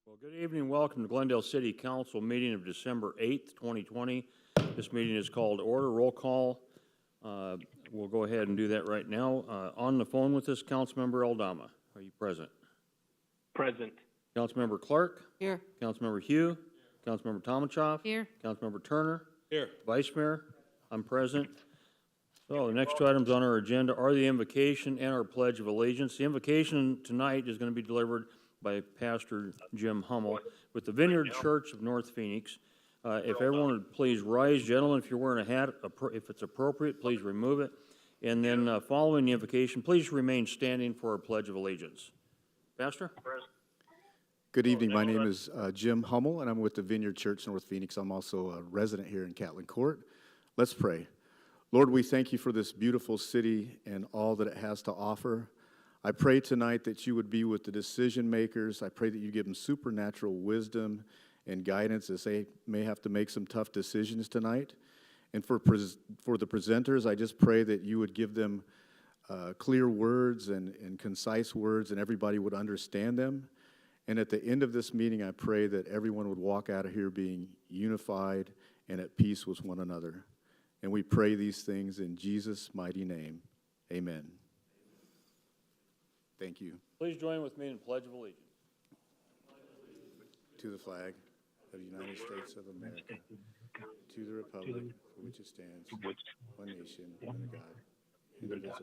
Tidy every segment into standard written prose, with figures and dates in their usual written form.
Well, good evening. Welcome to Glendale City Council meeting of December 8th, 2020. This meeting is called order. Roll call. We'll go ahead and do that right now. On the phone with us, Councilmember Aldama. Are you present? Present. Councilmember Clark? Here. Councilmember Hugh? Councilmember Tomachoff? Here. Councilmember Turner? Here. Vice Mayor? I'm present. So the next two items on our agenda are the invocation and our Pledge of Allegiance. The invocation tonight is going to be delivered by Pastor Jim Hummel with the Vineyard Church of North Phoenix. If everyone would please rise. Gentlemen, if you're wearing a hat, if it's appropriate, please remove it. And then following the invocation, please remain standing for our Pledge of Allegiance. Pastor? Good evening. My name is Jim Hummel, and I'm with the Vineyard Church North Phoenix. I'm also a resident here in Catlin Court. Let's pray. Lord, we thank you for this beautiful city and all that it has to offer. I pray tonight that you would be with the decision makers. I pray that you give them supernatural wisdom and guidance as they may have to make some tough decisions tonight. And for the presenters, I just pray that you would give them clear words and concise words, and everybody would understand them. And at the end of this meeting, I pray that everyone would walk out of here being unified and at peace with one another. And we pray these things in Jesus' mighty name. Amen. Thank you. Please join with me in Pledge of Allegiance. To the flag of the United States of America, to the republic for which it stands, one nation, under God, indivisible,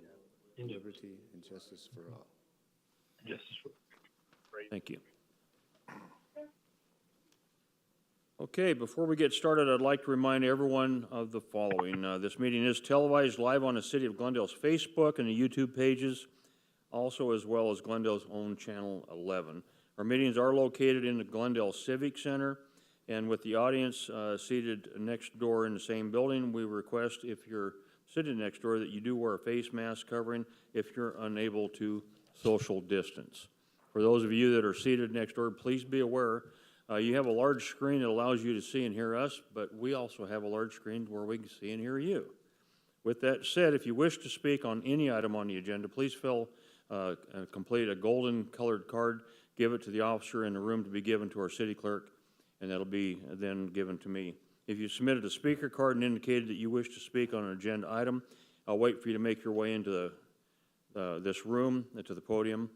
liberty and justice for all. Thank you. Okay, before we get started, I'd like to remind everyone of the following. This meeting is televised live on the City of Glendale's Facebook and the YouTube pages, also as well as Glendale's own Channel 11. Our meetings are located in the Glendale Civic Center, and with the audience seated next door in the same building, we request, if you're sitting next door, that you do wear a face mask covering if you're unable to social distance. For those of you that are seated next door, please be aware you have a large screen that allows you to see and hear us, but we also have a large screen where we can see and hear you. With that said, if you wish to speak on any item on the agenda, please complete a golden colored card, give it to the officer in the room to be given to our city clerk, and that'll be then given to me. If you submitted a speaker card and indicated that you wish to speak on an agenda item, I'll wait for you to make your way into this room, to the podium.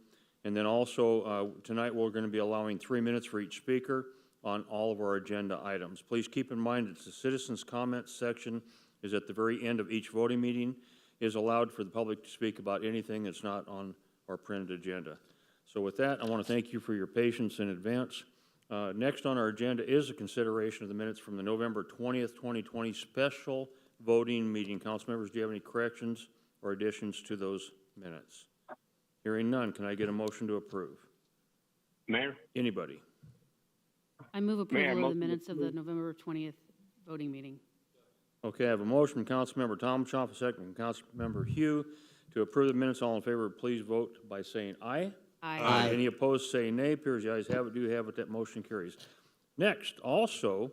And then also, tonight we're going to be allowing 3 minutes for each speaker on all of our agenda items. Please keep in mind that the citizens' comments section is at the very end of each voting meeting, is allowed for the public to speak about anything that's not on our printed agenda. So with that, I want to thank you for your patience in advance. Next on our agenda is a consideration of the minutes from the November 20th, 2020 special voting meeting. Council members, do you have any corrections or additions to those minutes? Hearing none, can I get a motion to approve? Mayor? Anybody? I move approval of the minutes of the November 20th voting meeting. Okay, I have a motion from Councilmember Tomachoff, a second from Councilmember Hugh to approve the minutes. All in favor, please vote by saying aye. Aye. Any opposed, say nay. Appears the ayes have it, do have it, that motion carries. Next, also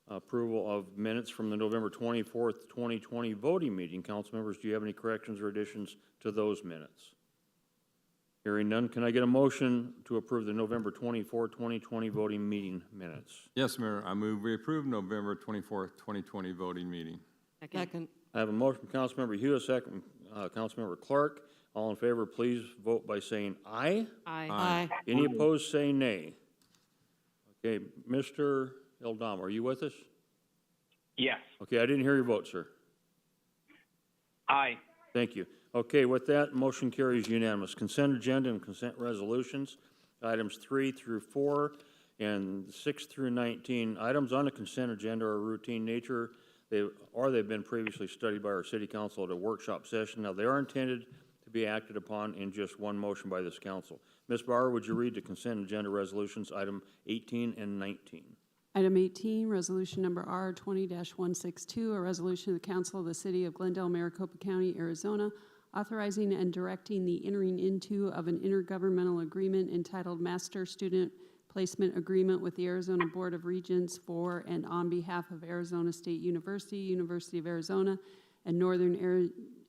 approval of minutes from the November 24th, 2020 voting meeting. Council members, do you have any corrections or additions to those minutes? Hearing none, can I get a motion to approve the November 24, 2020 voting meeting minutes? Yes, Mayor. I move we approve November 24th, 2020 voting meeting. Second. I have a motion from Councilmember Hugh, a second from Councilmember Clark. All in favor, please vote by saying aye. Aye. Aye. Any opposed, say nay. Okay, Mr. Eldama, are you with us? Yes. Okay, I didn't hear your vote, sir. Aye. Thank you. Okay, with that, motion carries unanimous. Consent agenda and consent resolutions, items 3 through 4 and 6 through 19. Items on the consent agenda are routine nature, they've been previously studied by our city council at a workshop session. Now, they are intended to be acted upon in just one motion by this council. Ms. Bauer, would you read the consent agenda resolutions, item 18 and 19? Item 18, resolution number R20-162, a resolution of the Council of the City of Glendale, Maricopa County, Arizona, authorizing and directing the entering into of an intergovernmental agreement entitled Master Student Placement Agreement with the Arizona Board of Regents for and on behalf of Arizona State University, University of Arizona, and Northern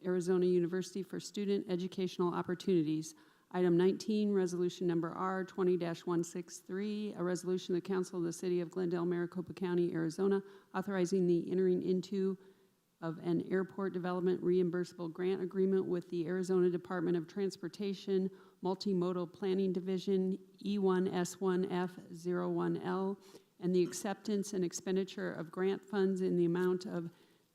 Arizona University for student educational opportunities. Item 19, resolution number R 20-163, a resolution of the Council of the City of Glendale, Maricopa County, Arizona, authorizing the entering into of an airport development reimbursable grant agreement with the Arizona Department of Transportation Multimodal Planning Division E1S1F01L, and the acceptance and expenditure of grant funds in the amount of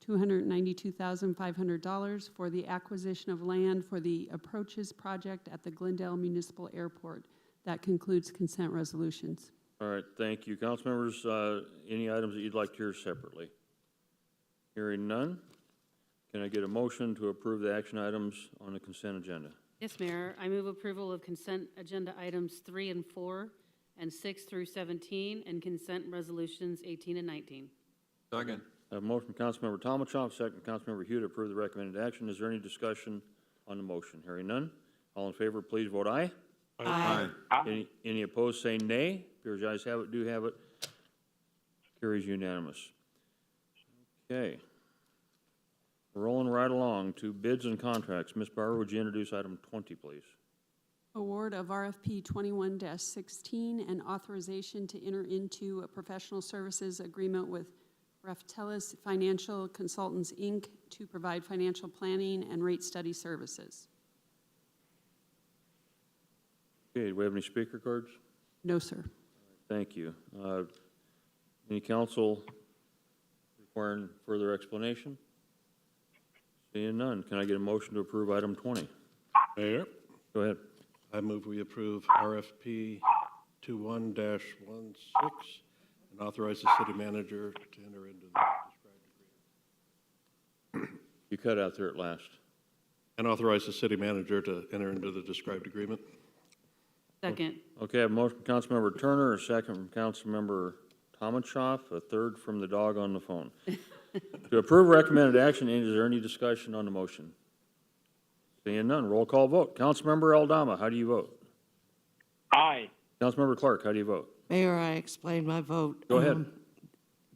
$292,500 for the acquisition of land for the Approaches Project at the Glendale Municipal Airport. That concludes consent resolutions. All right, thank you. Council members, any items that you'd like to hear separately? Hearing none, can I get a motion to approve the action items on the consent agenda? Yes, Mayor. I move approval of consent agenda items 3 and 4 and 6 through 17 and consent resolutions 18 and 19. Second. I have a motion from Councilmember Tomachoff, second from Councilmember Hugh to approve the recommended action. Is there any discussion on the motion? Hearing none. All in favor, please vote aye. Aye. Any opposed, say nay. Appears the ayes have it, do have it. Carries unanimous. Okay. We're rolling right along to bids and contracts. Ms. Bauer, would you introduce item 20, please? Award of RFP 21-16 and authorization to enter into a professional services agreement with Reftelis Financial Consultants, Inc. to provide financial planning and rate study services. Okay, do we have any speaker cards? No, sir. Thank you. Any council requiring further explanation? Seeing none, can I get a motion to approve item 20? Mayor, Go ahead. I move we approve RFP 21-16 and authorize the city manager to enter into the described agreement. You cut out there at last. And authorize the city manager to enter into the described agreement. Second. Okay, I have a motion from Councilmember Turner, a second from Councilmember Tomachoff, a third from the dog on the phone. To approve recommended action, is there any discussion on the motion? Seeing none, roll call vote. Councilmember Aldama, how do you vote? Aye. Councilmember Clark, how do you vote? Mayor, I explain my vote. Go ahead.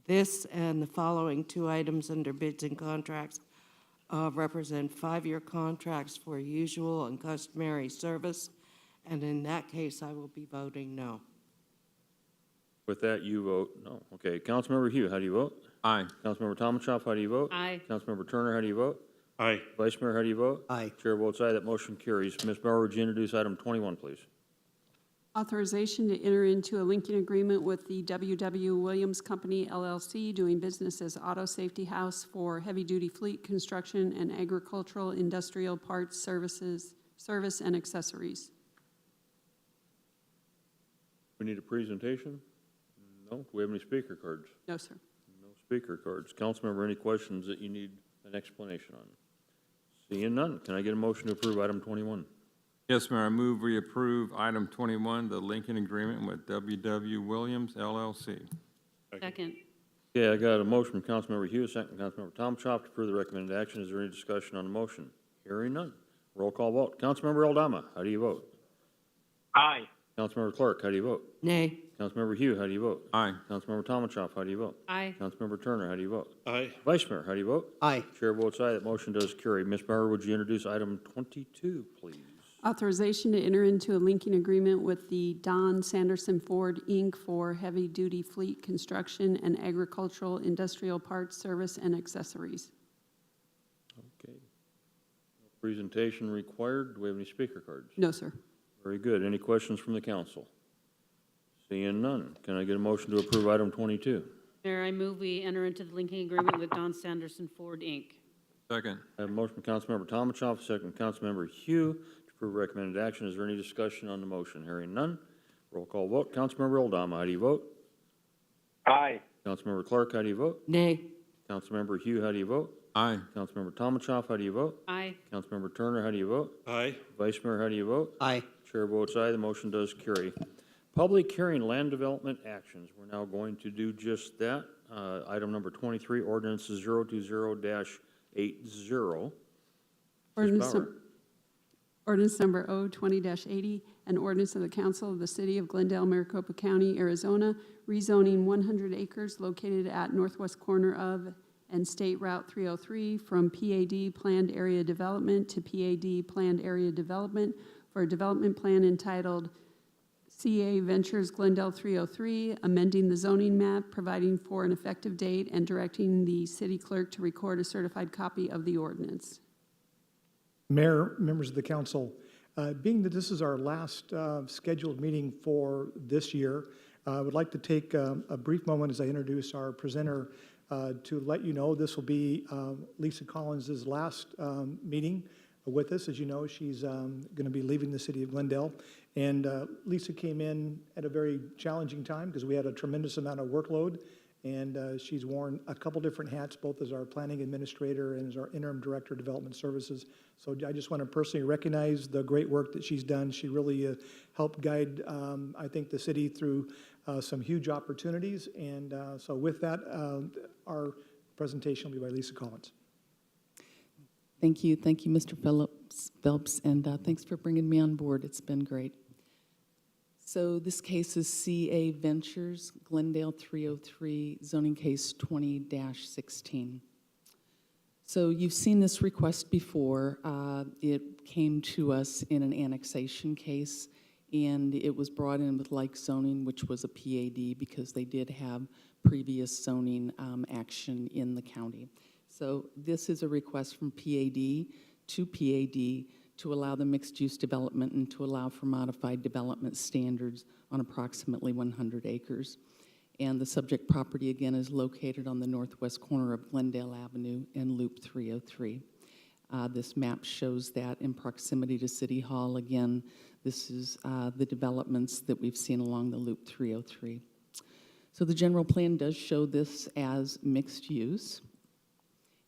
This and the following two items under bids and contracts represent 5-year contracts for usual and customary service, and in that case, I will be voting no. With that, you vote no. Okay, Councilmember Hugh, how do you vote? Aye. Councilmember Tomachoff, how do you vote? Aye. Councilmember Turner, how do you vote? Aye. Vice Mayor, how do you vote? Aye. Chair votes aye, that motion carries. Ms. Bauer, would you introduce item 21, please? Authorization to enter into a linking agreement with the W.W. Williams Company, LLC, doing business as Auto Safety House for heavy-duty fleet construction and agricultural industrial parts services, service and accessories. We need a presentation? No? Do we have any speaker cards? No, sir. No speaker cards. Councilmember, any questions that you need an explanation on? Seeing none, can I get a motion to approve item 21? Yes, Mayor, I move we approve item 21, the linking agreement with W.W. Williams LLC. Second. Okay, I got a motion from Councilmember Hughes, second from Councilmember Tomachoff to approve the recommended action. Is there any discussion on the motion? Hearing none. Roll call vote. Councilmember Aldama, how do you vote? Aye. Councilmember Clark, how do you vote? Nay. Councilmember Hugh, how do you vote? Aye. Councilmember Tomachoff, how do you vote? Aye. Councilmember Turner, how do you vote? Aye. Vice Mayor, how do you vote? Aye. Chair votes aye, that motion does carry. Ms. Bauer, would you introduce item 22, please? Authorization to enter into a linking agreement with the Don Sanderson Ford, Inc. for heavy-duty fleet construction and agricultural industrial parts, service, and accessories. Okay. No presentation required. Do we have any speaker cards? No, sir. Very good. Any questions from the council? Seeing none, can I get a motion to approve item 22? Mayor, I move we enter into the linking agreement with Don Sanderson Ford, Inc. Second. I have a motion from Councilmember Tomachoff, second from Councilmember Hugh to approve recommended action. Is there any discussion on the motion? Hearing none. Roll call vote. Councilmember Aldama, how do you vote? Aye. Councilmember Clark, how do you vote? Nay. Councilmember Hugh, how do you vote? Aye. Councilmember Tomachoff, how do you vote? Aye. Councilmember Turner, how do you vote? Aye. Vice Mayor, how do you vote? Aye. Chair votes aye, the motion does carry. Public hearing land development actions. We're now going to do just that. Item number 23, ordinance 020-80. Ordinance Bauer. Ordinance number O20-80, an ordinance of the Council of the City of Glendale, Maricopa County, Arizona, rezoning 100 acres located at northwest corner of and State Route 303 from PAD Planned Area Development to PAD Planned Area Development for a development plan entitled CA Ventures Glendale 303, amending the zoning map, providing for an effective date, and directing the city clerk to record a certified copy of the ordinance. Mayor, members of the council, being that this is our last scheduled meeting for this year, I would like to take a brief moment as I introduce our presenter to let you know this will be Lisa Collins' last meeting with us. As you know, she's going to be leaving the city of Glendale. And Lisa came in at a very challenging time because we had a tremendous amount of workload. And she's worn a couple different hats, both as our planning administrator and as our interim director of development services. So I just want to personally recognize the great work that she's done. She really helped guide, I think, the city through some huge opportunities. And so with that, our presentation will be by Lisa Collins. Thank you, Mr. Phelps, and thanks for bringing me on board. It's been great. So this case is CA Ventures, Glendale 303, zoning case 20-16. So you've seen this request before. It came to us in an annexation case, and it was brought in with like zoning, which was a PAD, because they did have previous zoning action in the county. So this is a request from PAD to PAD to allow the mixed-use development and to allow for modified development standards on approximately 100 acres. And the subject property, again, is located on the northwest corner of Glendale Avenue and Loop 303. This map shows that in proximity to City Hall. Again, this is the developments that we've seen along the Loop 303. So the general plan does show this as mixed use.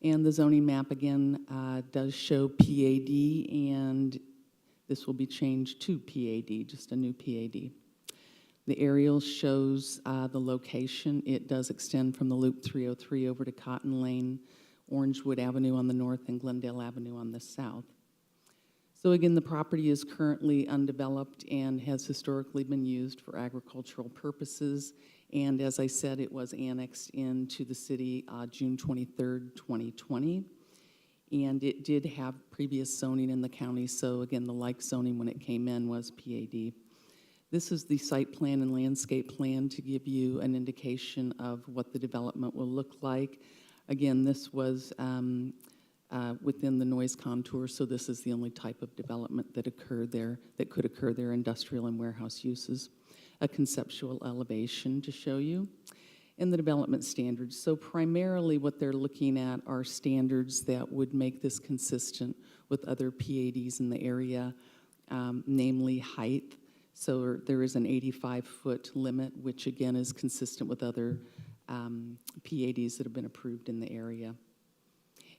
And the zoning map, again, does show PAD, and this will be changed to PAD, just a new PAD. The aerial shows the location. It does extend from the Loop 303 over to Cotton Lane, Orangewood Avenue on the north, and Glendale Avenue on the south. So again, the property is currently undeveloped and has historically been used for agricultural purposes. And as I said, it was annexed into the city June 23rd, 2020. And it did have previous zoning in the county. So again, the like zoning when it came in was PAD. This is the site plan and landscape plan to give you an indication of what the development will look like. Again, this was within the noise contour, so this is the only type of development that occurred there, that could occur there, industrial and warehouse uses. A conceptual elevation to show you, and the development standards. So primarily what they're looking at are standards that would make this consistent with other PADs in the area, namely height. So there is an 85-foot limit, which again is consistent with other PADs that have been approved in the area.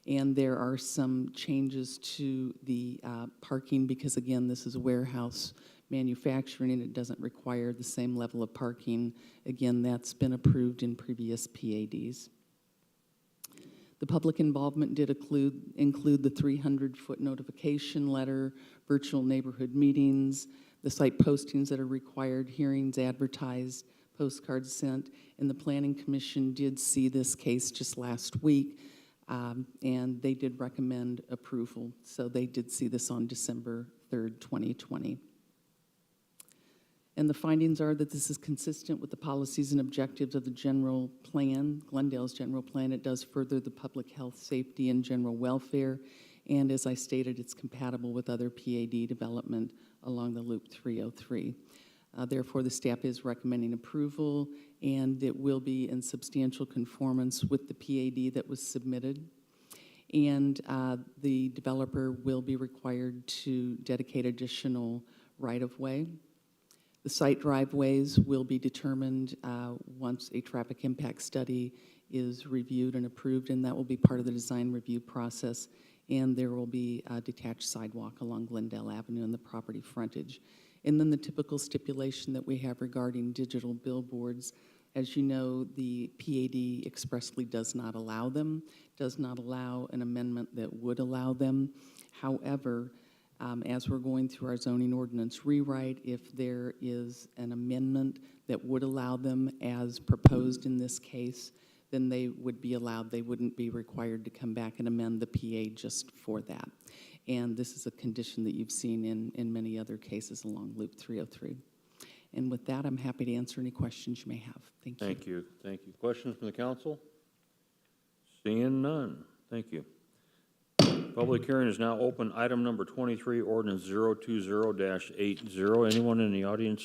And there are some changes to the parking because, again, this is warehouse manufacturing and it doesn't require the same level of parking. Again, that's been approved in previous PADs. The public involvement did include the 300-foot notification letter, virtual neighborhood meetings, the site postings that are required, hearings advertised, postcards sent, and the Planning Commission did see this case just last week, and they did recommend approval. So they did see this on December 3rd, 2020. And the findings are that this is consistent with the policies and objectives of the general plan, Glendale's general plan. It does further the public health, safety, and general welfare. And as I stated, it's compatible with other PAD development along the Loop 303. Therefore, the staff is recommending approval, and it will be in substantial conformance with the PAD that was submitted. And the developer will be required to dedicate additional right-of-way. The site driveways will be determined once a traffic impact study is reviewed and approved, and that will be part of the design review process. And there will be a detached sidewalk along Glendale Avenue and the property frontage. And then the typical stipulation that we have regarding digital billboards. As you know, the PAD expressly does not allow them, does not allow an amendment that would allow them. However, as we're going through our zoning ordinance rewrite, if there is an amendment that would allow them as proposed in this case, then they would be allowed. They wouldn't be required to come back and amend the PA just for that. And this is a condition that you've seen in many other cases along Loop 303. And with that, I'm happy to answer any questions you may have. Thank you. Thank you, thank you. Questions from the council? Seeing none, thank you. Public hearing is now open. Item number 23, ordinance 020-80. Anyone in the audience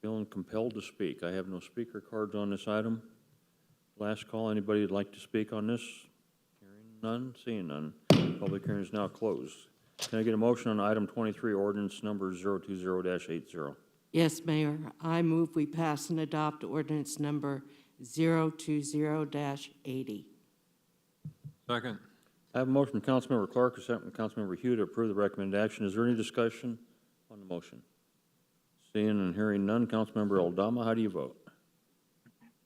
feeling compelled to speak? I have no speaker cards on this item. Last call, anybody would like to speak on this? Hearing none, seeing none. Public hearing is now closed. Can I get a motion on item 23, ordinance number 020-80? Yes, Mayor, I move we pass and adopt ordinance number 020-80. Second. I have a motion from Councilmember Clark, a second from Councilmember Hugh to approve the recommendation. Is there any discussion on the motion? Seeing and hearing none, Councilmember Aldama, how do you vote?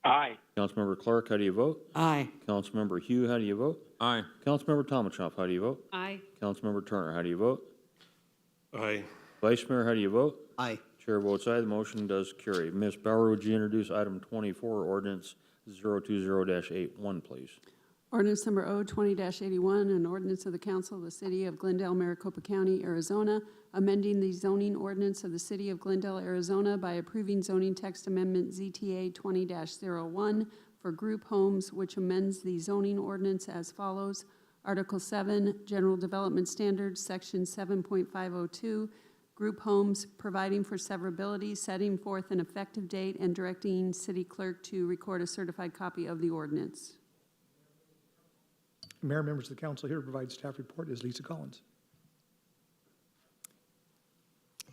Aye. Councilmember Clark, how do you vote? Aye. Councilmember Hugh, how do you vote? Aye. Councilmember Tomachoff, how do you vote? Aye. Councilmember Turner, how do you vote? Aye. Vice Mayor, how do you vote? Aye. Chair votes aye, the motion does carry. Ms. Bauer, would you introduce item 24, ordinance 020-81, please? Ordinance number O20-81, an ordinance of the Council of the City of Glendale, Maricopa County, Arizona, amending the zoning ordinance of the City of Glendale, Arizona by approving zoning text amendment ZTA 20-01 for group homes, which amends the zoning ordinance as follows. Article 7, General Development Standards, Section 7.502, group homes, providing for severability, setting forth an effective date, and directing city clerk to record a certified copy of the ordinance. Mayor, members of the council, here to provide staff report is Lisa Collins.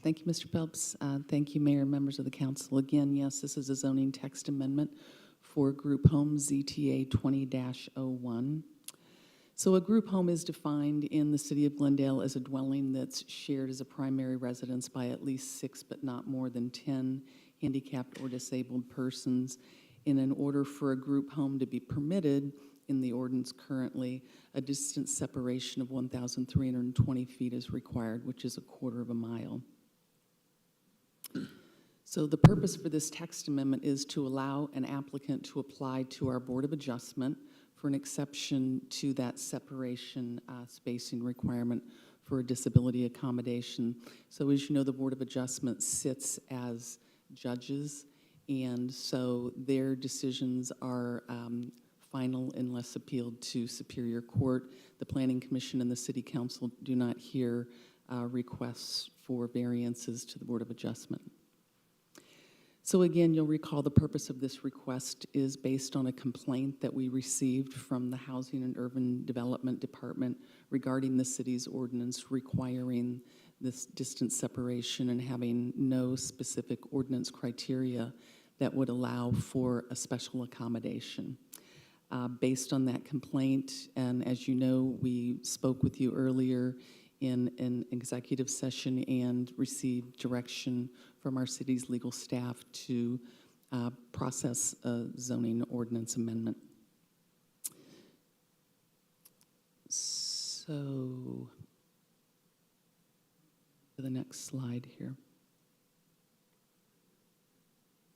Thank you, Mr. Phelps. Thank you, Mayor and members of the council. Again, yes, this is a zoning text amendment for group homes, ZTA 20-01. So a group home is defined in the City of Glendale as a dwelling that's shared as a primary residence by at least 6 but not more than 10 handicapped or disabled persons. And in order for a group home to be permitted in the ordinance currently, a distance separation of 1,320 feet is required, which is 1/4 mile. So the purpose for this text amendment is to allow an applicant to apply to our Board of Adjustment for an exception to that separation spacing requirement for a disability accommodation. So as you know, the Board of Adjustment sits as judges, and so their decisions are final unless appealed to Superior Court. The Planning Commission and the City Council do not hear requests for variances to the Board of Adjustment. So again, you'll recall the purpose of this request is based on a complaint that we received from the Housing and Urban Development Department regarding the city's ordinance requiring this distance separation and having no specific ordinance criteria that would allow for a special accommodation. Based on that complaint, and as you know, we spoke with you earlier in an executive session and received direction from our city's legal staff to process a zoning ordinance amendment. So, to the next slide here.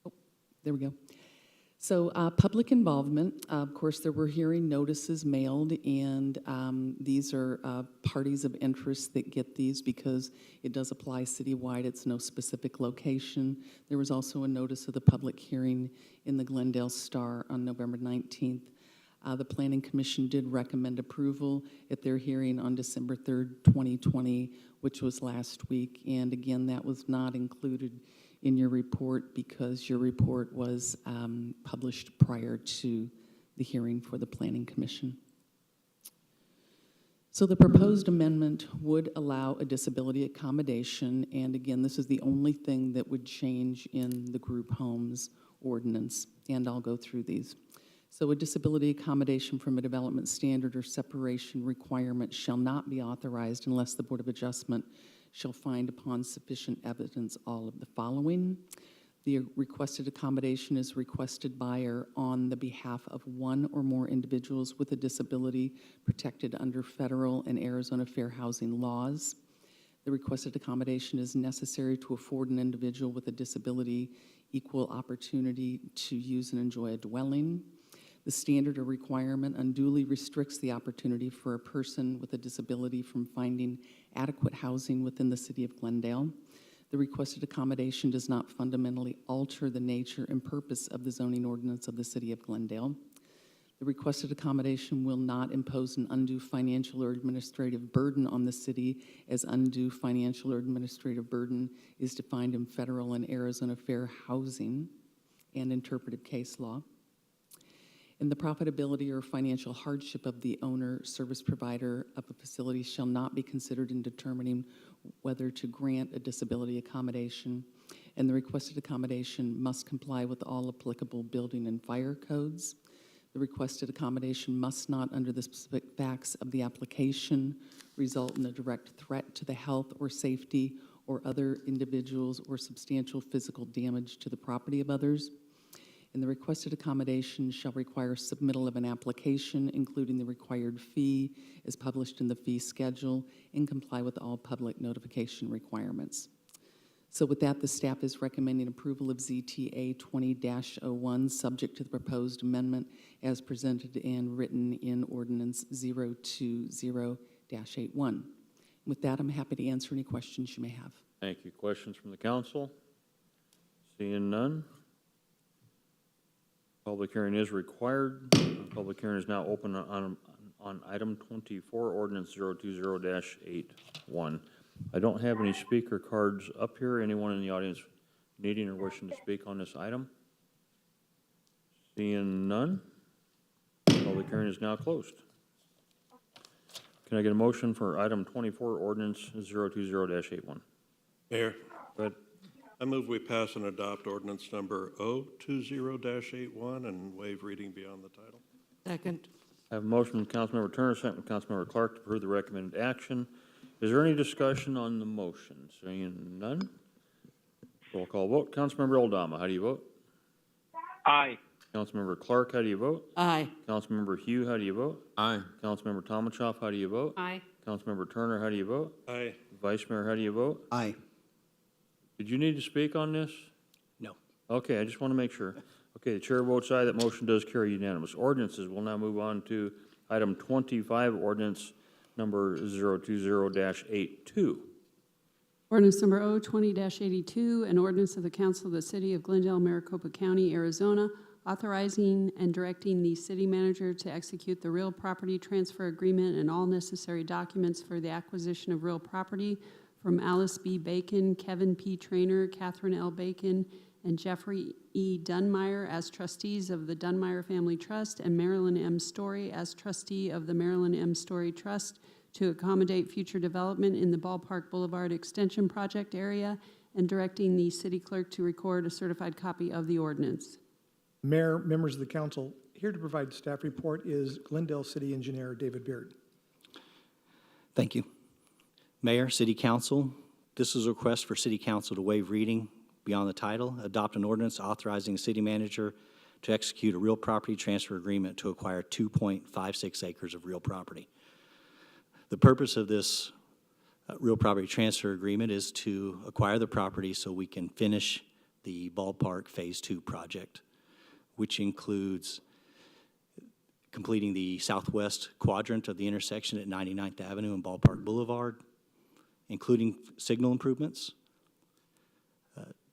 Oh, there we go. So public involvement, of course, there were hearing notices mailed, and these are parties of interest that get these because it does apply citywide. It's no specific location. There was also a notice of the public hearing in the Glendale Star on November 19th. The Planning Commission did recommend approval at their hearing on December 3rd, 2020, which was last week. And again, that was not included in your report because your report was published prior to the hearing for the Planning Commission. So the proposed amendment would allow a disability accommodation, and again, this is the only thing that would change in the group homes ordinance, and I'll go through these. So a disability accommodation from a development standard or separation requirement shall not be authorized unless the Board of Adjustment shall find upon sufficient evidence all of the following. The requested accommodation is requested by or on the behalf of one or more individuals with a disability protected under federal and Arizona fair housing laws. The requested accommodation is necessary to afford an individual with a disability equal opportunity to use and enjoy a dwelling. The standard or requirement unduly restricts the opportunity for a person with a disability from finding adequate housing within the city of Glendale. The requested accommodation does not fundamentally alter the nature and purpose of the zoning ordinance of the city of Glendale. The requested accommodation will not impose an undue financial or administrative burden on the city, as undue financial or administrative burden is defined in federal and Arizona Fair Housing and interpretive case law. And the profitability or financial hardship of the owner, service provider of a facility shall not be considered in determining whether to grant a disability accommodation. And the requested accommodation must comply with all applicable building and fire codes. The requested accommodation must not, under the specific facts of the application, result in a direct threat to the health or safety or other individuals or substantial physical damage to the property of others. And the requested accommodation shall require submittal of an application, including the required fee as published in the fee schedule, and comply with all public notification requirements. So with that, the staff is recommending approval of ZTA 20-01, subject to the proposed amendment as presented and written in Ordinance 020-81. With that, I'm happy to answer any questions you may have. Thank you. Questions from the council? Seeing none. Public hearing is required. Public hearing is now open on item 24, ordinance 020-81. I don't have any speaker cards up here. Anyone in the audience needing or wishing to speak on this item? Seeing none. Public hearing is now closed. Can I get a motion for item 24, ordinance 020-81? Mayor, Go ahead. I move we pass and adopt ordinance number 020-81 and waive reading beyond the title. Second. I have a motion from Councilmember Turner, second from Councilmember Clark to approve the recommended action. Is there any discussion on the motion? Seeing none. Roll call vote. Councilmember Eldama, how do you vote? Aye. Councilmember Clark, how do you vote? Aye. Councilmember Hugh, how do you vote? Aye. Councilmember Tomachoff, how do you vote? Aye. Councilmember Turner, how do you vote? Aye. Vice Mayor, how do you vote? Aye. Did you need to speak on this? No. Okay, I just want to make sure. Okay, the chair votes aye. That motion does carry unanimous. Ordinances, we'll now move on to item 25, ordinance number 020-82. Ordinance number 020-82, an ordinance of the Council of the City of Glendale, Maricopa County, Arizona, authorizing and directing the city manager to execute the real property transfer agreement and all necessary documents for the acquisition of real property from Alice B. Bacon, Kevin P. Trainer, Catherine L. Bacon, and Jeffrey E. Dunmeyer as trustees of the Dunmeyer Family Trust, and Marilyn M. Story as trustee of the Marilyn M. Story Trust, to accommodate future development in the Ballpark Boulevard Extension Project area, and directing the city clerk to record a certified copy of the ordinance. Mayor, members of the council, here to provide staff report is Glendale City Engineer David Beard. Thank you. Mayor, City Council, this is a request for City Council to waive reading beyond the title, adopt an ordinance authorizing the city manager to execute a real property transfer agreement to acquire 2.56 acres of real property. The purpose of this real property transfer agreement is to acquire the property so we can finish the Ballpark Phase 2 project, which includes completing the southwest quadrant of the intersection at 99th Avenue and Ballpark Boulevard, including signal improvements,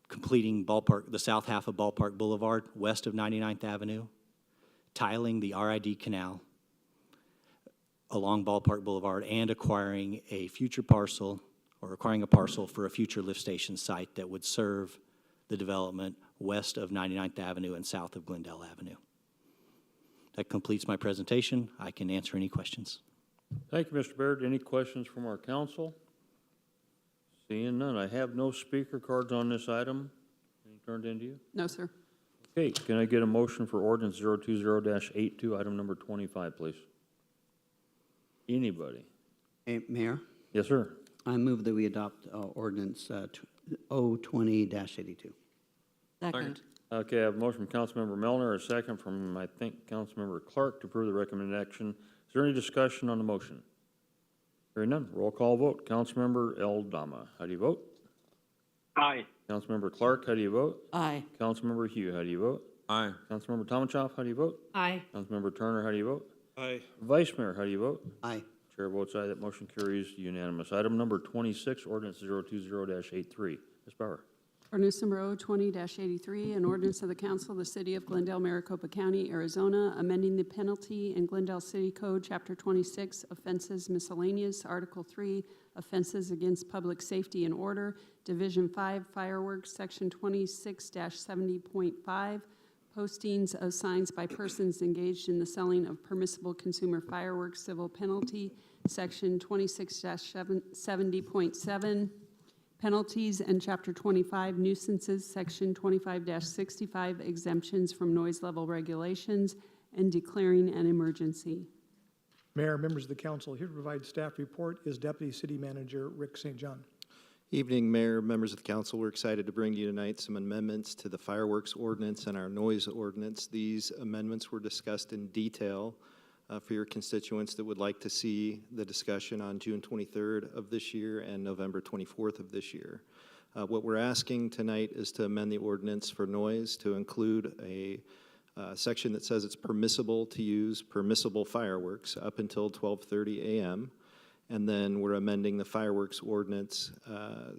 completing the south half of Ballpark Boulevard west of 99th Avenue, tiling the RID Canal along Ballpark Boulevard, and acquiring a parcel for a future lift station site that would serve the development west of 99th Avenue and south of Glendale Avenue. That completes my presentation. I can answer any questions. Thank you, Mr. Baird. Any questions from our council? Seeing none. I have no speaker cards on this item. Any turned into you? No, sir. Okay, can I get a motion for ordinance 020-82, item number 25, please? Anybody? Hey, Mayor, Yes, sir. I move that we adopt ordinance 020-82. Second. Okay, I have a motion from Councilmember Melner, a second from, I think, Councilmember Clark to approve the recommended action. Is there any discussion on the motion? Hearing none. Roll call vote. Councilmember Eldama, how do you vote? Aye. Councilmember Clark, how do you vote? Aye. Councilmember Hugh, how do you vote? Aye. Councilmember Tomachoff, how do you vote? Aye. Councilmember Turner, how do you vote? Aye. Vice Mayor, how do you vote? Aye. Chair votes aye, that motion carries unanimous. Item number 26, ordinance 020-83. Ms. Bauer. Ordinance number O20-83, an ordinance of the Council of the City of Glendale, Maricopa County, Arizona, amending the penalty in Glendale City Code, Chapter 26, Offenses Miscellaneous, Article 3, Offenses Against Public Safety and Order, Division 5, Fireworks, Section 26-70.5, postings of signs by persons engaged in the selling of permissible consumer fireworks, civil penalty, Section 26-70.7, penalties, and Chapter 25, nuisances, Section 25-65, exemptions from noise level regulations, and declaring an emergency. Mayor, members of the council, here to provide staff report is Deputy City Manager Rick St. John. Evening, Mayor, members of the council. We're excited to bring to you tonight some amendments to the fireworks ordinance and our noise ordinance. These amendments were discussed in detail for your constituents that would like to see the discussion on June 23rd of this year and November 24th of this year. What we're asking tonight is to amend the ordinance for noise to include a section that says it's permissible to use permissible fireworks up until 12:30 a.m. And then we're amending the fireworks ordinance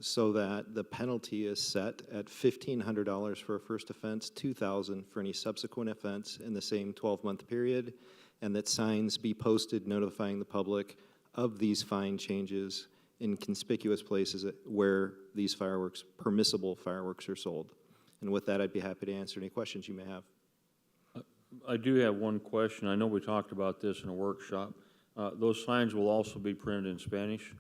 so that the penalty is set at $1,500 for a first offense, $2,000 for any subsequent offense in the same 12-month period, and that signs be posted notifying the public of these fine changes in conspicuous places where these fireworks, permissible fireworks, are sold. And with that, I'd be happy to answer any questions you may have. I do have one question. I know we talked about this in a workshop. Those signs will also be printed in Spanish?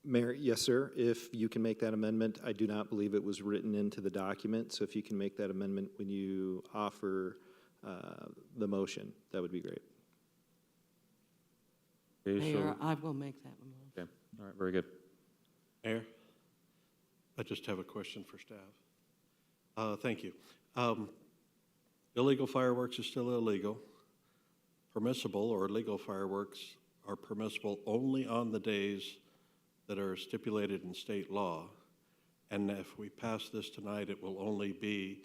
Mayor, yes, sir. If you can make that amendment, I do not believe it was written into the document, so if you can make that amendment when you offer the motion, that would be great. Okay, Mayor, so, I will make that motion. okay, all right, very good. Mayor, I just have a question for staff. Thank you. Illegal fireworks is still illegal. Permissible or legal fireworks are permissible only on the days that are stipulated in state law. And if we pass this tonight, it will only be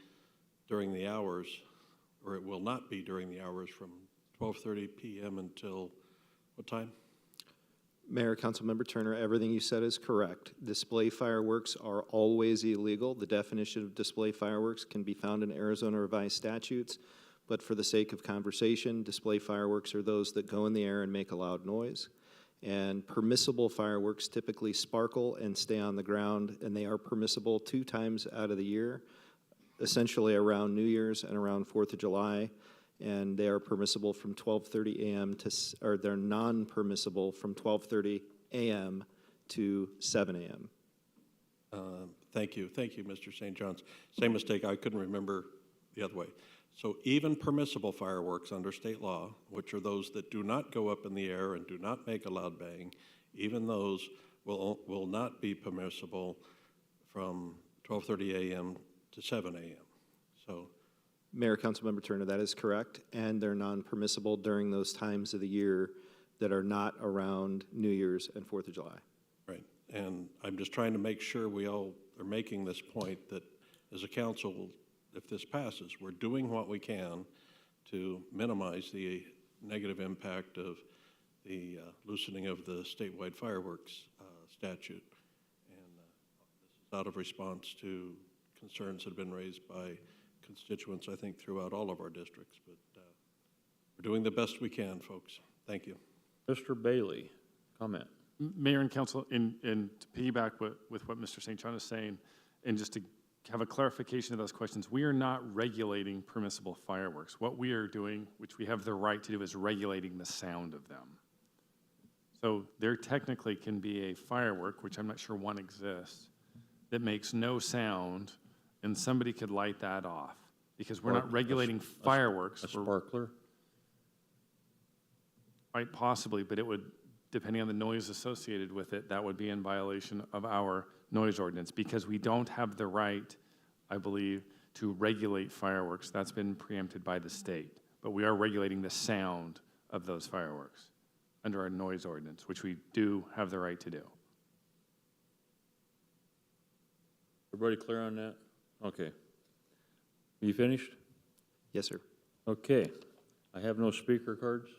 during the hours, or it will not be during the hours from 12:30 p.m. until what time? Mayor, Councilmember Turner, everything you said is correct. Display fireworks are always illegal. The definition of display fireworks can be found in Arizona revised statutes, but for the sake of conversation, display fireworks are those that go in the air and make a loud noise. And permissible fireworks typically sparkle and stay on the ground, and they are permissible 2 times out of the year, essentially around New Year's and around 4th of July. And they are permissible from 12:30 a.m. or they're non-permissible from 12:30 a.m. to 7 a.m. Thank you, Mr. St. John's. Same mistake, I couldn't remember the other way. So even permissible fireworks under state law, which are those that do not go up in the air and do not make a loud bang, even those will not be permissible from 12:30 a.m. to 7 a.m. So, Mayor, Councilmember Turner, that is correct, and they're non-permissible during those times of the year that are not around New Year's and 4th of July. right, and I'm just trying to make sure we all are making this point that as a council, if this passes, we're doing what we can to minimize the negative impact of the loosening of the statewide fireworks statute. And this is out of response to concerns that have been raised by constituents, I think, throughout all of our districts. But we're doing the best we can, folks. Thank you. Mr. Bailey, comment. Mayor and council, and to piggyback with what Mr. St. John is saying, and just to have a clarification of those questions, we are not regulating permissible fireworks. What we are doing, which we have the right to do, is regulating the sound of them. So there technically can be a firework, which I'm not sure one exists, that makes no sound, and somebody could light that off, because we're not regulating fireworks. A sparkler? Quite possibly, but it would, depending on the noise associated with it, that would be in violation of our noise ordinance, because we don't have the right, I believe, to regulate fireworks. That's been preempted by the state. But we are regulating the sound of those fireworks under our noise ordinance, which we do have the right to do. Everybody clear on that? Okay. You finished? Yes, sir. Okay. I have no speaker cards?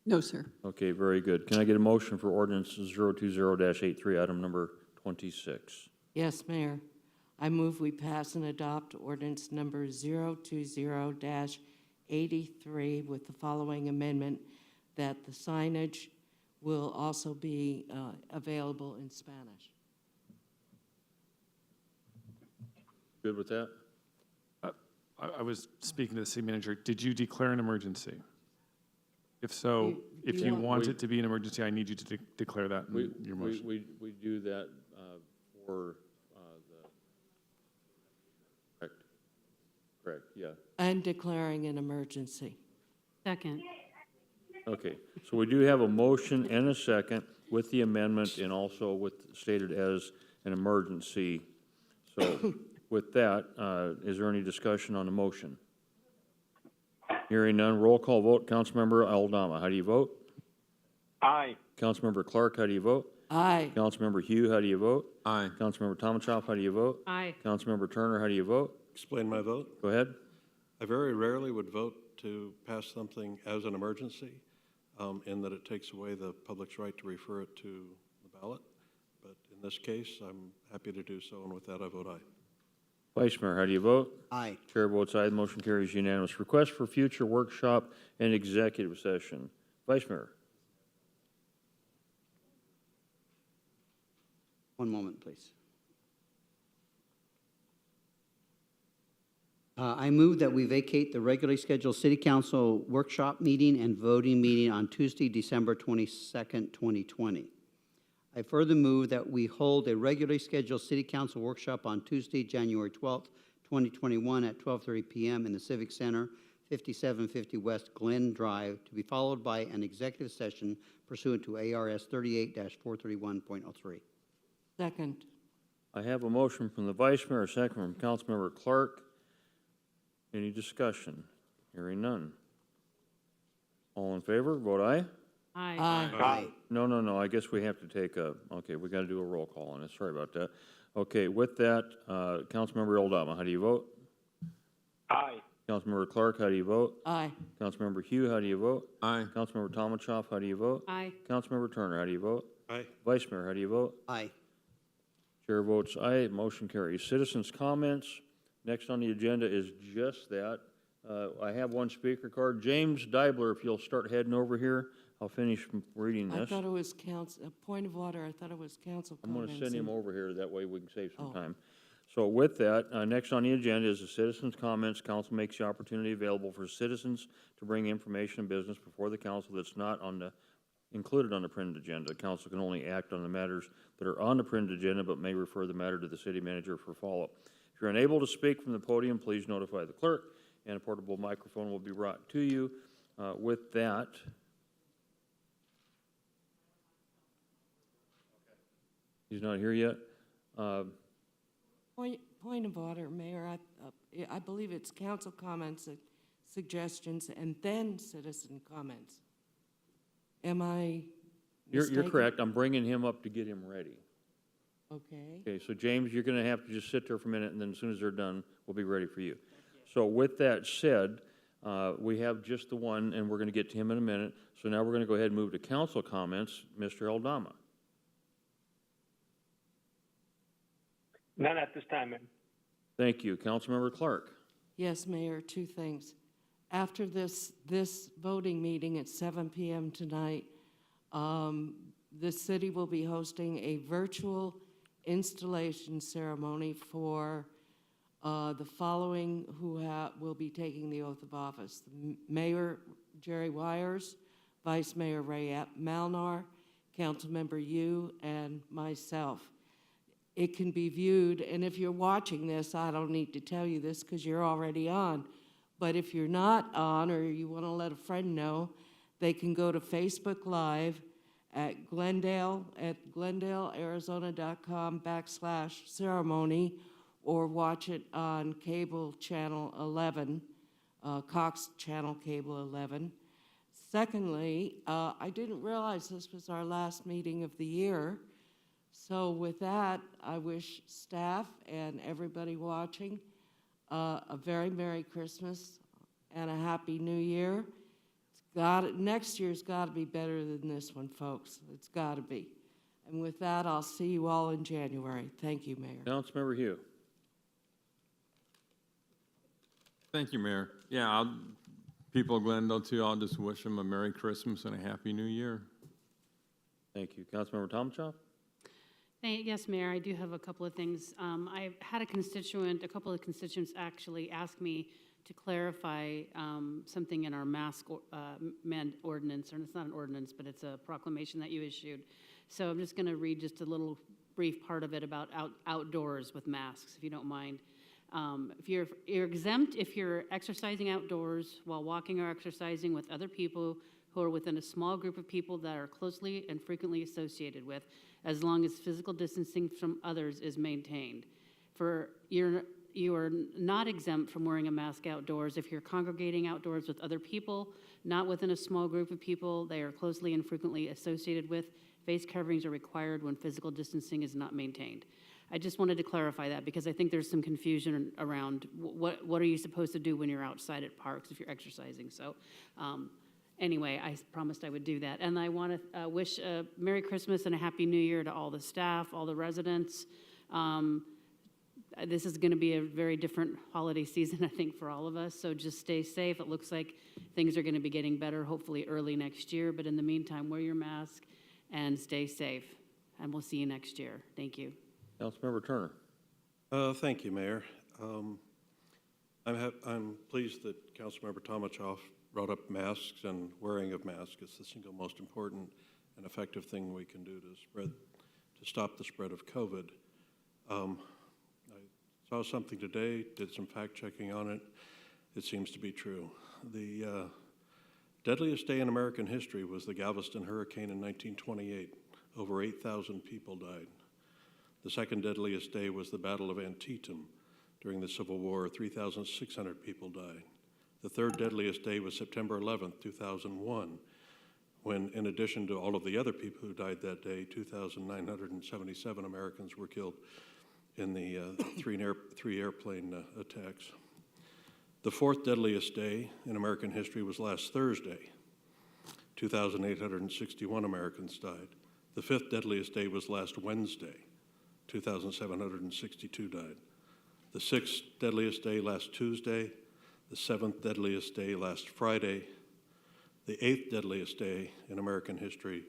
No, sir. Okay, very good. Can I get a motion for ordinance 020-83, item number 26? Yes, Mayor. I move we pass and adopt ordinance number 020-83 with the following amendment, that the signage will also be available in Spanish. Good with that? I was speaking to the city manager. Did you declare an emergency? If so, if you you want- want it to be an emergency, I need you to declare that in your motion. We do that for the, correct, yeah. And declaring an emergency. Second. Okay, so we do have a motion and a second with the amendment and also with stated as an emergency. So with that, is there any discussion on the motion? Hearing none, roll call vote. Councilmember Aldama, how do you vote? Aye. Councilmember Clark, how do you vote? Aye. Councilmember Hugh, how do you vote? Aye. Councilmember Tomachoff, how do you vote? Aye. Councilmember Turner, how do you vote? Explain my vote. Go ahead. I very rarely would vote to pass something as an emergency, in that it takes away the public's right to refer it to the ballot. But in this case, I'm happy to do so, and with that, I vote aye. Vice Mayor, how do you vote? Aye. Chair votes aye, the motion carries unanimous. Request for future workshop and executive session. Vice Mayor. One moment, please. I move that we vacate the regularly scheduled City Council workshop meeting and voting meeting on Tuesday, December 22nd, 2020. I further move that we hold a regularly scheduled City Council workshop on Tuesday, January 12th, 2021 at 12:30 p.m. in the Civic Center, 5750 West Glen Drive, to be followed by an executive session pursuant to ARS 38-431.03. Second. I have a motion from the Vice Mayor, a second from Councilmember Clark. Any discussion? Hearing none. All in favor, vote aye. Aye. Aye. No, I guess we have to take okay, we got to do a roll call on it. Sorry about that. Okay, with that, Councilmember Aldama, how do you vote? Aye. Councilmember Clark, how do you vote? Aye. Councilmember Hugh, how do you vote? Aye. Councilmember Tomachoff, how do you vote? Aye. Councilmember Turner, how do you vote? Aye. Vice Mayor, how do you vote? Aye. Chair votes aye, motion carries. Citizens' comments. Next on the agenda is just that. I have one speaker card. James Dibler, if you'll start heading over here, I'll finish reading I this. thought it was council, a point of order, I thought it was council I'm comments. going to send him over here, that way we can save some Oh. time. So with that, next on the agenda is the citizens' comments. Council makes the opportunity available for citizens to bring information and business before the council that's not included on the printed agenda. Council can only act on the matters that are on the printed agenda, but may refer the matter to the city manager for follow-up. If you're unable to speak from the podium, please notify the clerk, and a portable microphone will be brought to you. With that, he's not here yet. Point of order, Mayor, I believe it's council comments, suggestions, and then citizen comments. Am I You're mistaken? correct. I'm bringing him up to get him ready. Okay. Okay, so James, you're going to have to just sit there for a minute, and then as soon as they're done, we'll be ready for you. So with that said, we have just the one, and we're going to get to him in a minute. So now we're going to go ahead and move to council comments. Mr. Aldama. None at this time, Mayor. Thank you. Councilmember Clark. Yes, Mayor, two things. After this voting meeting at 7 p.m. tonight, the city will be hosting a virtual installation ceremony for the following who will be taking the oath of office. Mayor Jerry Wires, Vice Mayor Ray Malnar, Councilmember Yu, and myself. It can be viewed, and if you're watching this, I don't need to tell you this because you're already on, but if you're not on or you want to let a friend know, they can go to Facebook Live at glendalearizona.com/ceremony, or watch it on cable channel 11, Cox channel cable 11. Secondly, I didn't realize this was our last meeting of the year. So with that, I wish staff and everybody watching a very Merry Christmas and a Happy New Year. Next year's got to be better than this one, folks. It's got to be. And with that, I'll see you all in January. Thank you, Mayor. Councilmember Hugh. Thank you, Mayor. Yeah, people of Glendale too, I'll just wish them a Merry Christmas and a Happy New Year. Thank you. Councilmember Tomachov? Yes, Mayor, I do have a couple of things. I had a couple of constituents actually ask me to clarify something in our mask ordinance, or it's not an ordinance, but it's a proclamation that you issued. So I'm just going to read just a little brief part of it about outdoors with masks, if you don't mind. If you're exempt if you're exercising outdoors while walking or exercising with other people who are within a small group of people that are closely and frequently associated with, as long as physical distancing from others is maintained. You are not exempt from wearing a mask outdoors if you're congregating outdoors with other people, not within a small group of people they are closely and frequently associated with. Face coverings are required when physical distancing is not maintained. I just wanted to clarify that because I think there's some confusion around what are you supposed to do when you're outside at parks if you're exercising. So anyway, I promised I would do that. And I want to wish a Merry Christmas and a Happy New Year to all the staff, all the residents. This is going to be a very different holiday season, I think, for all of us. So just stay safe. It looks like things are going to be getting better, hopefully early next year. But in the meantime, wear your mask and stay safe. And we'll see you next year. Thank you. Councilmember Turner. Thank you, Mayor. I'm pleased that Councilmember Tomachov brought up masks and wearing of masks. It's the single most important and effective thing we can do to stop the spread of COVID. I saw something today, did some fact checking on it. It seems to be true. The deadliest day in American history was the Galveston hurricane in 1928. Over 8,000 people died. The second deadliest day was the Battle of Antietam during the Civil War. 3,600 people died. The third deadliest day was September 11th, 2001, when, in addition to all of the other people who died that day, 2,977 Americans were killed in the three airplane attacks. The fourth deadliest day in American history was last Thursday. 2,861 Americans died. The fifth deadliest day was last Wednesday. 2,762 died. The sixth deadliest day last Tuesday. The seventh deadliest day last Friday. The eighth deadliest day in American history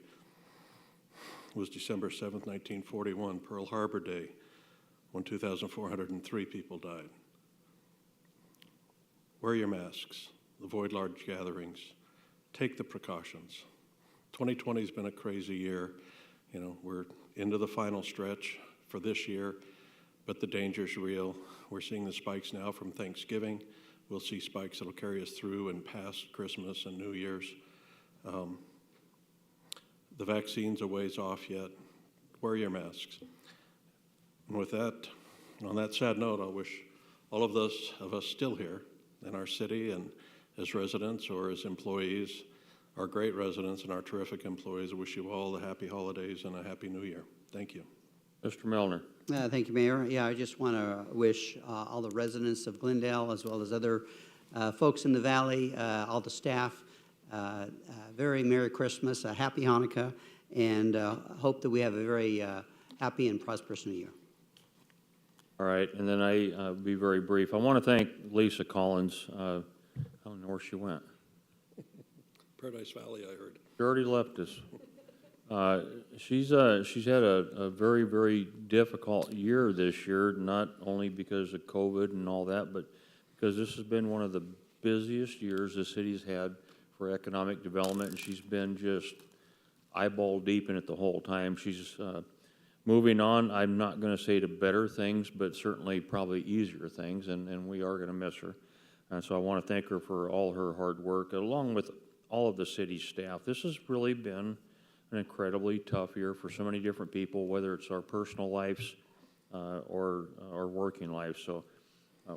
was December 7th, 1941, Pearl Harbor Day, when 2,403 people died. Wear your masks, avoid large gatherings, take the precautions. 2020 has been a crazy year. You know, we're into the final stretch for this year, but the danger's real. We're seeing the spikes now from Thanksgiving. We'll see spikes that'll carry us through and past Christmas and New Year's. The vaccine's a ways off yet. Wear your masks. And with that, on that sad note, I wish all of those of us still here in our city and as residents or as employees, our great residents and our terrific employees, I wish you all the happy holidays and a happy new year. Thank you. Mr. Melner. Thank you, Mayor. Yeah, I just want to wish all the residents of Glendale, as well as other folks in the valley, all the staff, very Merry Christmas, a Happy Hanukkah, and hope that we have a very happy and prosperous New Year. All right, and then I'll be very brief. I want to thank Lisa Collins. I don't know where she went. Paradise Valley, I heard. She already left us. She's had a very, very difficult year this year, not only because of COVID and all that, but because this has been one of the busiest years the city's had for economic development, and she's been just eyeball deep in it the whole time. She's moving on, I'm not going to say to better things, but certainly probably easier things, and we are going to miss her. And so I want to thank her for all her hard work, along with all of the city staff. This has really been an incredibly tough year for so many different people, whether it's our personal lives or our working lives. So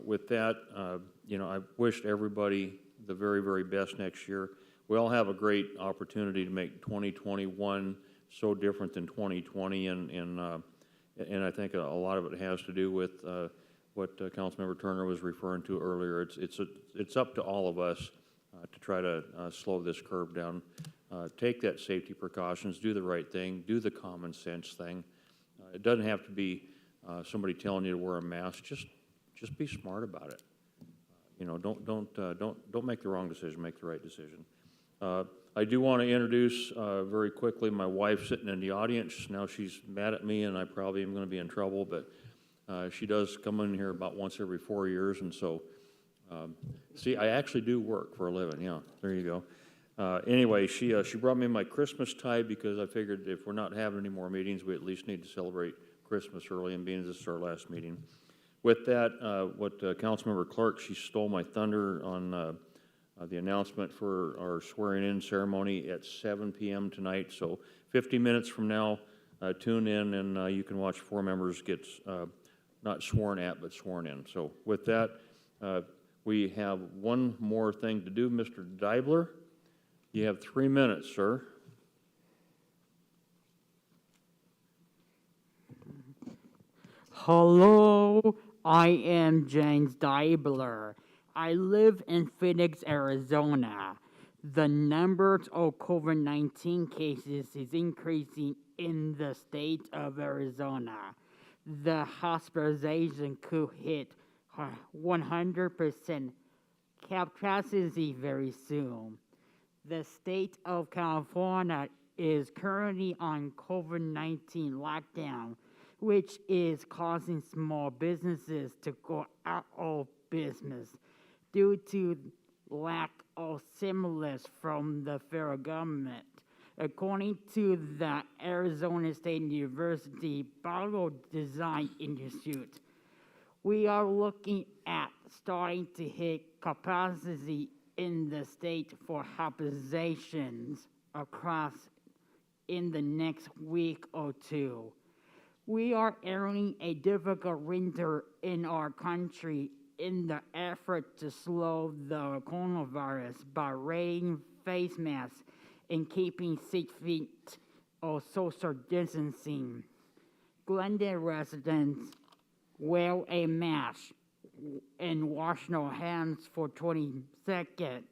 with that, I wish everybody the very, very best next year. We all have a great opportunity to make 2021 so different than 2020, and I think a lot of it has to do with what Councilmember Turner was referring to earlier. It's up to all of us to try to slow this curve down. Take that safety precautions, do the right thing, do the common sense thing. It doesn't have to be somebody telling you to wear a mask. Just be smart about it. You know, don't make the wrong decision. Make the right decision. I do want to introduce very quickly my wife sitting in the audience. Now she's mad at me, and I probably am going to be in trouble. But she does come in here about once every 4 years, and so see, I actually do work for a living. Yeah, there you go. Anyway, she brought me my Christmas tie because I figured if we're not having any more meetings, we at least need to celebrate Christmas early, and being this is our last meeting. With that, Councilmember Clark, she stole my thunder on the announcement for our swearing-in ceremony at 7 p.m. tonight. So 50 minutes from now, tune in, and you can watch 4 members get not sworn at, but sworn in. So with that, we have one more thing to do. Mr. Deibler, you have 3 minutes, sir. Hello, I am James Deibler. I live in Phoenix, Arizona. The numbers of COVID-19 cases is increasing in the state of Arizona. The hospitalization could hit 100% capacity very soon. The state of California is currently on COVID-19 lockdown, which is causing small businesses to go out of business due to lack of stimulus from the federal government. According to the Arizona State University Bottle Design Institute, we are looking at starting to hit capacity in the state for hospitalizations across in the next week or two. We are entering a difficult winter in our country in the effort to slow the coronavirus by wearing face masks and keeping 6 feet of social distancing. Glendale residents wear a mask and wash their hands for 20 seconds.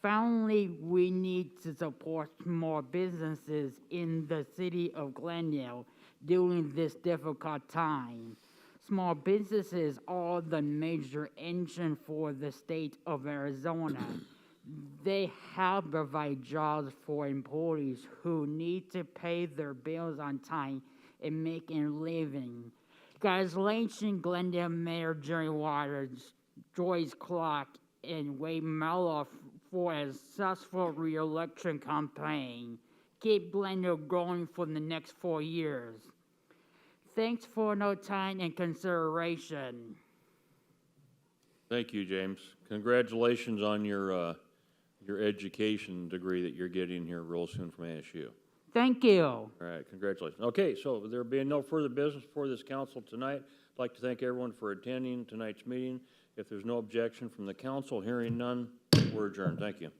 Finally, we need to support small businesses in the city of Glendale during this difficult time. Small businesses are the major engine for the state of Arizona. They help provide jobs for employees who need to pay their bills on time and make a living. Congratulations, Glendale Mayor Jerry Waters, Joyce Clark, and Wade Mello for a successful re-election campaign. Keep Glendale going for the next 4 years. Thanks for no time and consideration. Thank you, James. Congratulations on your education degree that you're getting here real soon from ASU. Thank you. All right, congratulations. Okay, so there being no further business before this council tonight, I'd like to thank everyone for attending tonight's meeting. If there's no objection from the council, hearing none, we're adjourned. Thank you.